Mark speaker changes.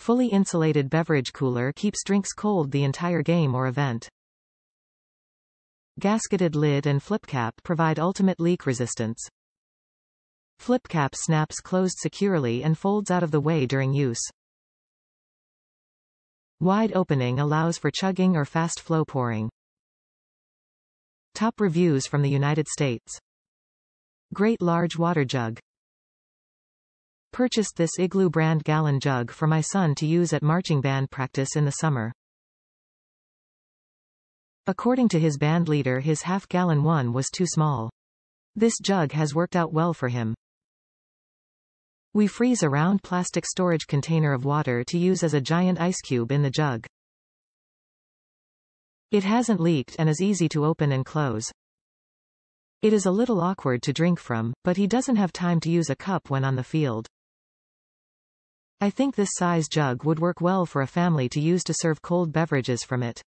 Speaker 1: Fully insulated beverage cooler keeps drinks cold the entire game or event. Gasketed lid and flip cap provide ultimate leak resistance. Flip cap snaps closed securely and folds out of the way during use. Wide opening allows for chugging or fast flow pouring. Top reviews from the United States. Great large water jug. Purchased this Igloo brand gallon jug for my son to use at marching band practice in the summer. According to his band leader, his half-gallon one was too small. This jug has worked out well for him. We freeze a round plastic storage container of water to use as a giant ice cube in the jug. It hasn't leaked and is easy to open and close. It is a little awkward to drink from, but he doesn't have time to use a cup when on the field. I think this size jug would work well for a family to use to serve cold beverages from it.